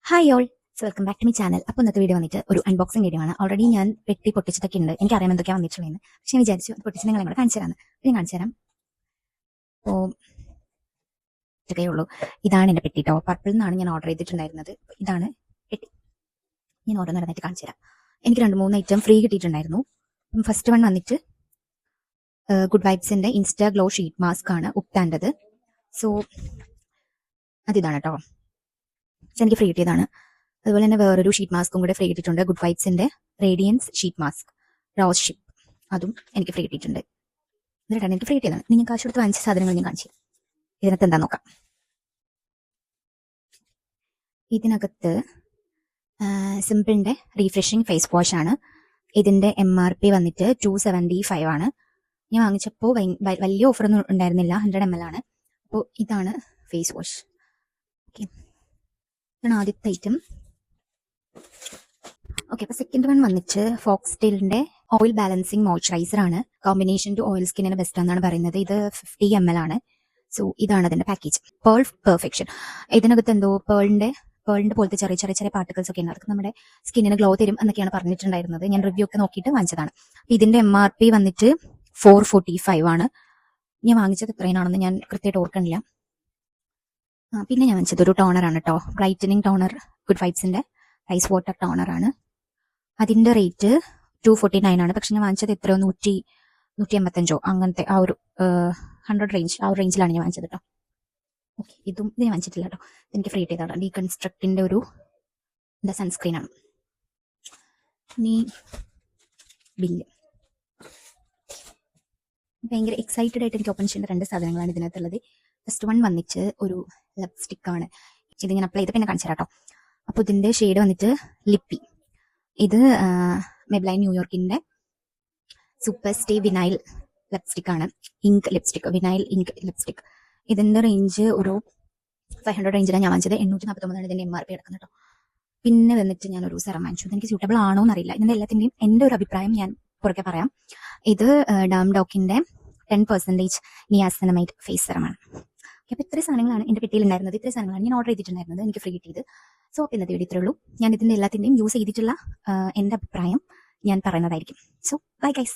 Hi all, welcome back to my channel. അപ്പോൾ ഇന്നത്തെ video വന്നിട്ട് ഒരു അൺബോക്സിംഗ് വീഡിയോ ആണ്. ഓൾറെഡി ഞാൻ പെട്ടി പൊട്ടിച്ചിട്ടൊക്കെ ഉണ്ട്, എനിക്കറിയാം എന്തൊക്കെയാണ് വന്നിട്ടുള്ളതെന്ന്. പക്ഷെ ഞാൻ വിചാരിച്ചു അത് പൊട്ടിച്ച് നിങ്ങളെ കൂടെ കാണിച്ചു തരാമെന്ന്. ഞാൻ കാണിച്ചു തരാം. അപ്പോൾ ഇത്രയേ ഉള്ളൂ. ഇതാണ് എൻ്റെ പെട്ടി കേട്ടോ. പർപ്പിൾ നിന്നാണ് ഞാൻ ഓർഡർ ചെയ്തിട്ടുണ്ടായിരുന്നത്. ഇതാണ് പെട്ടി. ഞാൻ ഓരോന്ന് നടന്നിട്ട് കാണിച്ചു തരാം. എനിക്ക് 2-3 ഐറ്റം ഫ്രീ കിട്ടിയിട്ടുണ്ടായിരുന്നു. ഫസ്റ്റ് വൺ വന്നിട്ട് ഗുഡ് വൈബ്സിൻ്റെ ഇൻസ്റ്റാ ഗ്ലോ ഷീറ്റ് മാസ്ക് ആണ്, ഉപ്താൻ്റെത്. സോ അതിതാണ് കേട്ടോ, എനിക്ക് ഫ്രീ കിട്ടിയതാണ്. അതുപോലെ തന്നെ വേറൊരു ഷീറ്റ് മാസ്കും കൂടെ ഫ്രീ കിട്ടിയിട്ടുണ്ട്. ഗുഡ് വൈബ്സിന്റെ radiance sheet mask rosehip, അതും എനിക്ക് ഫ്രീ കിട്ടിയിട്ടുണ്ട്. ഇതിനാണ് എനിക്ക് ഫ്രീ കിട്ടിയതാണ്. നിങ്ങൾ കാശ് കൊടുത്ത് വാങ്ങിച്ച സാധനങ്ങൾ ഞാൻ കാണിച്ചു. ഇതിനകത്ത് എന്താ നോക്കാം. ഇതിനകത്ത് സിമ്പിളിന്റെ റീഫ്രഷിങ് ഫേസ് വാഷ് ആണ്. ഇതിന്റെ MRP വന്നിട്ട് 275 ആണ്. ഞാൻ വാങ്ങിച്ചപ്പോൾ വലിയ ഓഫറൊന്നും ഉണ്ടായിരുന്നില്ല, 100 ml ആണ്. അപ്പോൾ ഇതാണ് ഫേസ് വാഷ്. ഓക്കെ, ഇതാണ് ആദ്യത്തെ ഐറ്റം. ഓക്കെ, അപ്പൊ സെക്കൻഡ് വൺ വന്നിട്ട് ഫോക്സ്ടെയിലിന്റെ ഓയിൽ ബാലൻസിങ് മോയ്സ്ചറൈസർ ആണ്. കോമ്പിനേഷൻ ടു ഓയിൽ സ്കിന്നിന് ബെസ്റ്റ് എന്നാണ് പറയുന്നത്. ഇത് 50 ml ആണ്. സോ ഇതാണ് അതിന്റെ പാക്കേജ്. Pearl perfection. ഇതിനകത്ത് എന്തോ പേളിന്റെ പോലത്തെ ചെറിയ ചെറിയ ചെറിയ പാർട്ടിക്കിൾസ് ഒക്കെ ഉണ്ട്. അതൊക്കെ നമ്മുടെ സ്കിന്നിന് ഗ്ലോ തരും എന്നൊക്കെയാണ് പറഞ്ഞിട്ടുണ്ടായിരുന്നത്. ഞാൻ റിവ്യൂ ഒക്കെ നോക്കിയിട്ട് വാങ്ങിച്ചതാണ്. ഇതിന്റെ MRP വന്നിട്ട് 445 ആണ്. ഞാൻ വാങ്ങിച്ചത് എത്രയാണെന്ന് ഞാൻ കൃത്യമായിട്ട് ഓർക്കണില്ല. പിന്നെ ഞാൻ വാങ്ങിച്ചത് ഒരു ടോണറാണ് കേട്ടോ, ബ്രൈറ്റനിങ് ടോണർ. ഗുഡ് വൈബ്സിന്റെ ഐസ് വാട്ടർ ടോണർ ആണ്. അതിന്റെ റേറ്റ് 249 ആണ്. പക്ഷെ ഞാൻ വാങ്ങിച്ചത് എത്രയോ 185 അങ്ങനത്തെ ആ ഒരു 100 റേഞ്ച്, ആ ഒരു റേഞ്ചിലാണ് ഞാൻ വാങ്ങിച്ചത് കേട്ടോ. ഓക്കെ, ഇത് ഞാൻ വാങ്ങിച്ചിട്ടില്ല കേട്ടോ, എനിക്ക് ഫ്രീ ചെയ്തതാണ്. ഡീകൺസ്ട്രക്റ്റിന്റെ ഒരു സൺസ്ക്രീൻ ആണ്. ഇനി ബില്ല്. ഭയങ്കര എക്സൈറ്റഡ് ആയിട്ട് എനിക്ക് ഓപ്പൺ ചെയ്യേണ്ട 2 സാധനങ്ങളാണ് ഇതിനകത്തുള്ളത്. ഫസ്റ്റ് വൺ വന്നിട്ട് ഒരു ലിപ്സ്റ്റിക് ആണ്. ഇത് ഞാൻ അപ്ലൈ ചെയ്ത് പിന്നെ കാണിച്ചു തരാം കേട്ടോ. അപ്പോൾ ഇതിന്റെ ഷെയ്ഡ് വന്നിട്ട് ലിപ്പി. ഇത് മെബ്ലൈൻ ന്യൂയോർക്കിന്റെ സൂപ്പർ സ്റ്റേ വിനൈൽ ലിപ്സ്റ്റിക് ആണ്. Ink lipstick, vinyl ink lipstick. ഇതിന്റെ റേഞ്ച് ഒരു 500 റേഞ്ചിലാണ് ഞാൻ വാങ്ങിച്ചത്. 849 ഇതിന്റെ MRP കിടക്കുന്നത് കേട്ടോ. പിന്നെ വന്നിട്ട് ഞാൻ ഒരു സെറം വാങ്ങിച്ചു. എനിക്ക് സ്യൂട്ടബിൾ ആണോ എന്നറിയില്ല. ഇതിന്റെ എല്ലാത്തിന്റെയും എൻ്റെ ഒരു അഭിപ്രായം ഞാൻ പുറകെ പറയാം. ഇത് ഡാം ഡോക്കിന്റെ 10% നിയാസിനമൈഡ് ഫേസ് സെറമാണ്. അപ്പോൾ ഇത്രയും സാധനങ്ങളാണ് എൻ്റെ പെട്ടിയിൽ ഉണ്ടായിരുന്നത്. ഇത്രയും സാധനങ്ങളാണ് ഞാൻ ഓർഡർ ചെയ്തിട്ടുണ്ടായിരുന്നത്, എനിക്ക് ഫ്രീ കിട്ടിയത്. സോ ഇന്നത്തെ വീഡിയോ ഇത്രേ ഉള്ളൂ. ഞാൻ ഇതിന്റെ എല്ലാത്തിന്റെയും യൂസ് ചെയ്തിട്ടുള്ള എൻ്റെ അഭിപ്രായം ഞാൻ പറയുന്നതായിരിക്കും. So bye guys.